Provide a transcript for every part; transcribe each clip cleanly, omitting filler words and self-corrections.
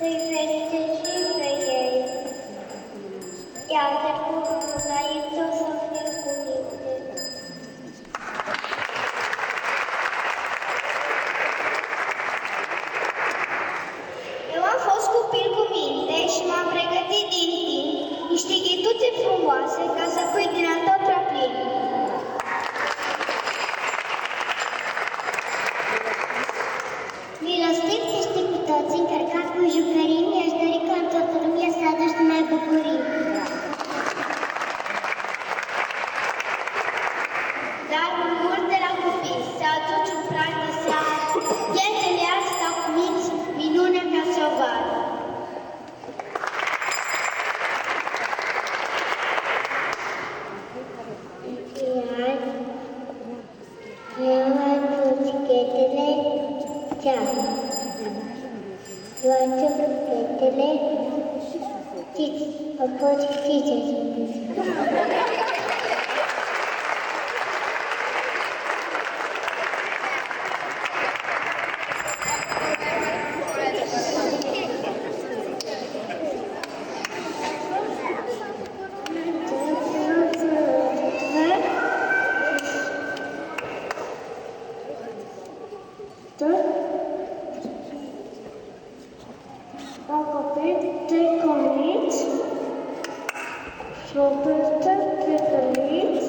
să-i ferice și pe ei. Iată cum înainte o să fie cu minte. Eu am fost copil cu minte și m-am pregătit din timp niște ghetuțe frumoase ca să pui din al tău prea plin. Milostiv să știi cu toții, încărcat cu jucării, mi-aș dori ca în toată lumea să aduci numai bucurii. Dar mult de la copii, să aduci un prag de seară, ghetele astea cu minți, minune ca să o vadă. Eu aduci ghetele ceară. Eu aduc ghetele cici, apoi cici. Am copit de comiți, șopete de căliți,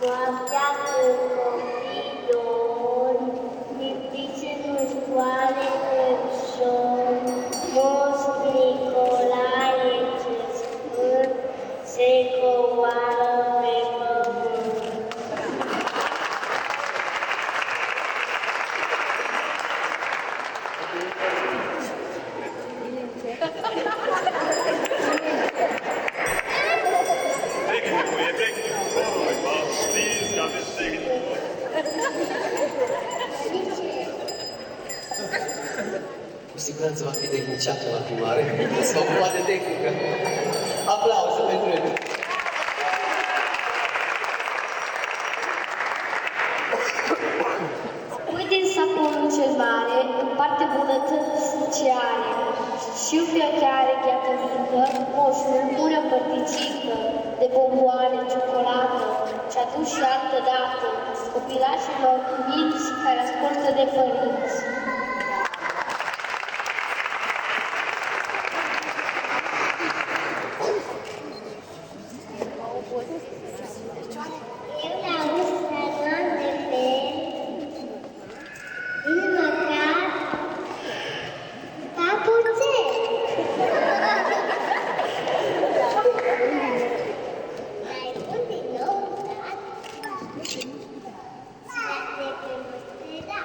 noaptea cu copilor, lipiți în școale în somn, Moș Nicolae ce sfânt se coboară pe pământ. Cu siguranță va fi tehniciată la filmare, să o poate tehnică. Aplauze pentru el. Uite în saponul cel mare, împarte bunătăți ce are. Și fiecare gheată mică, moșul pune o părticică de bomboane, ciocolată, ce aduci și altă dată copilașilor cu minți care ascultă de părinți. Eu le-aud salon de fel, din măcar papuțel. Mai bun din nou, dar de pe măstăra.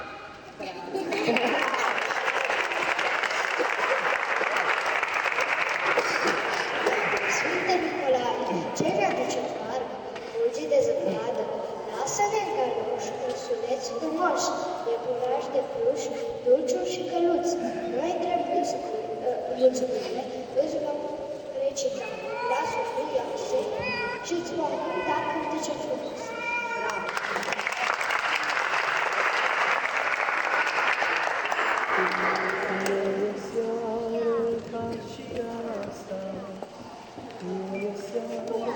Sfinte Nicolae, ce ne aduce afară? Fulgi de zăpadă, lasă-ne în galoș, însuleți frumoși, de curaj de pluș, dulciuri și căluți. Noi trebuie să mulțumire, îți vom recita glasul lui Iose și îți vom da cântece frumos. Bravo!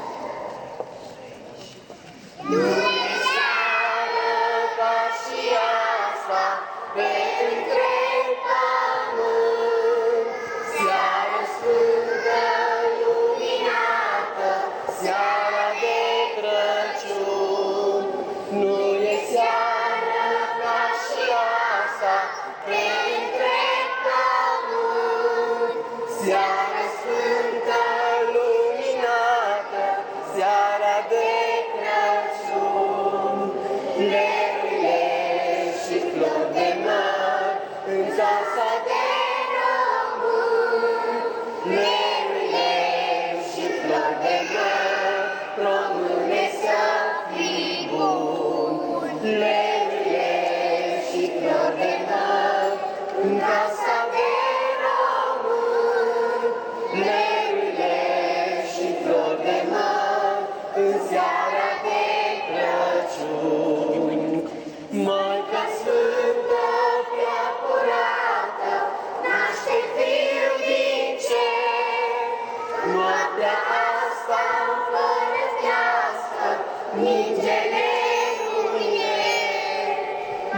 În casa de român, leruile și flori de măr în seara de Crăciun. Maica Sfântă, prea curată, naște Fiul din cer. Noaptea asta împărătească, mingele lui e.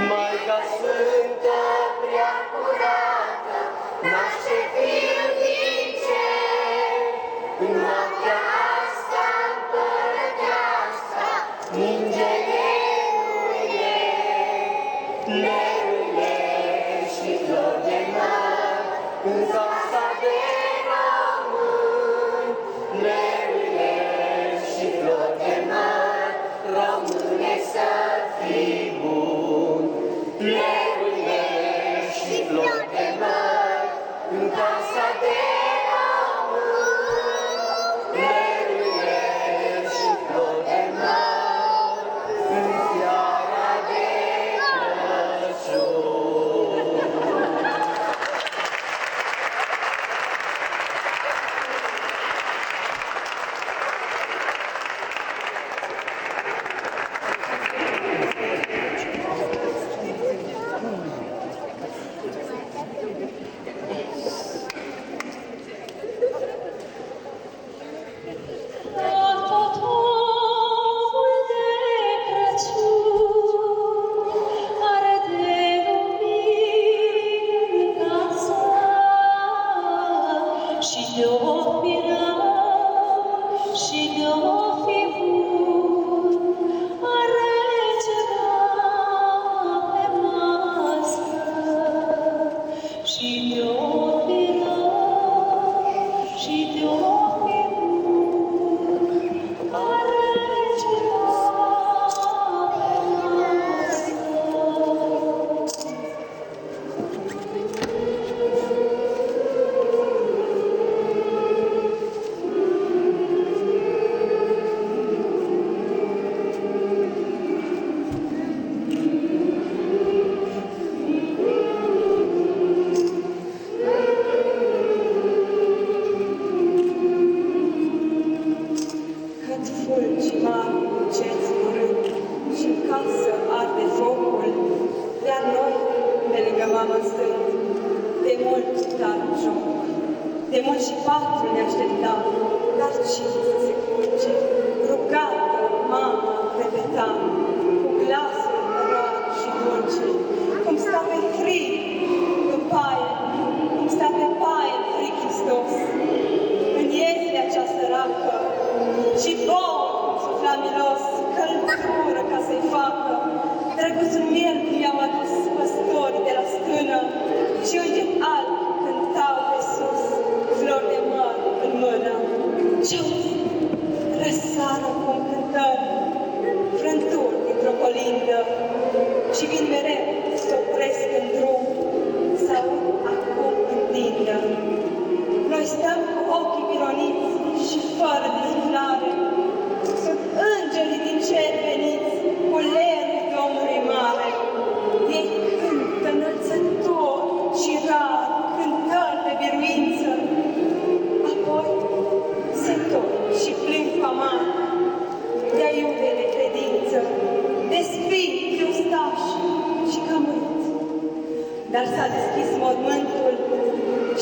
Maica Sfântă, prea curată, naște Fiul din cer. Noaptea asta împărătească, mingele lui e. Leruile și flori de măr în casa de român. Leruile și flori de măr, române să fii bun. Leruile și flori de măr în casa de român. Leruile și flori de măr în seara de Crăciun. De mult și patru ne așteptam, dar cine să se culce? Rugată, mama repeta, cu glasul rar și dulce, cum sta pe frig în paie, cum sta pe paie frig Hristos. În iezlea cea săracă și bouă sufla milos, căldură ca să-i facă, drăguțul miel cum i-au adus păstorii de la stână și îngeri albi cântau pe sus, flori de măr în mână. Ce-auzi? Răsară cum cântări, frânturi dintr-o colindă și vin mereu, se opresc în drum, s-aud acum întindă. Noi stăm cu ochii mironiți și fără desuflare. Sunt îngerii din cer veniți cu lerul Domnului mare. Ei cântă înălțător și rar, cântări de biruință. Apoi se întorc și plâng cu amar de iube de credință, de sfinți, de ustași și cământ. Dar s-a deschis mormântul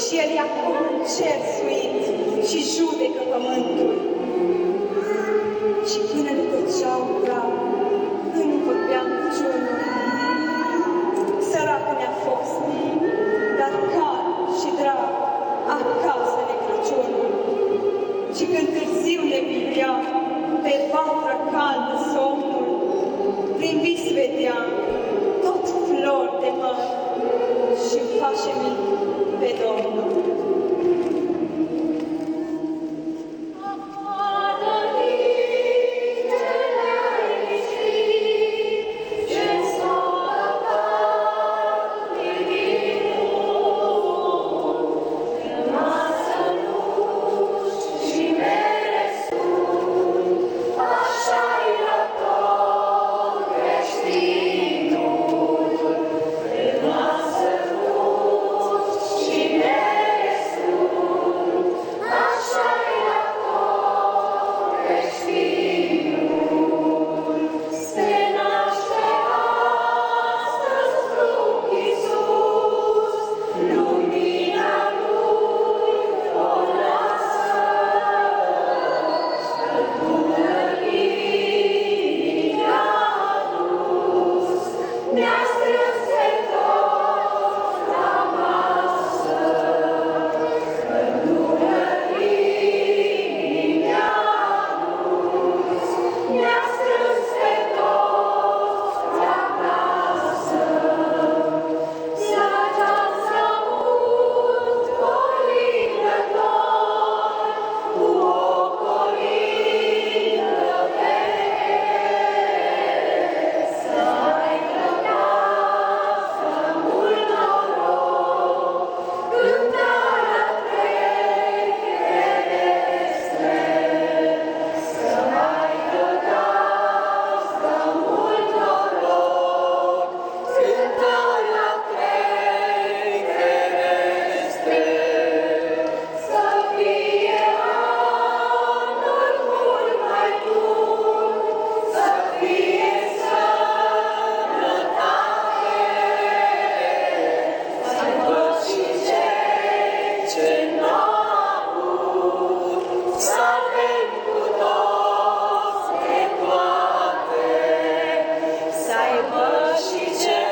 și el e acum în cer suit și judecă pământul. Și până ne tăceau grav, când vorbeam niciunul, săracă ne-a fost, dar cal și drag, acasă de Crăciunul. Și când târziu ne biruia pe vatra caldă somnul, prin vis vedeam tot flori de măr și-mi face mic pe Domnul. păși și cer.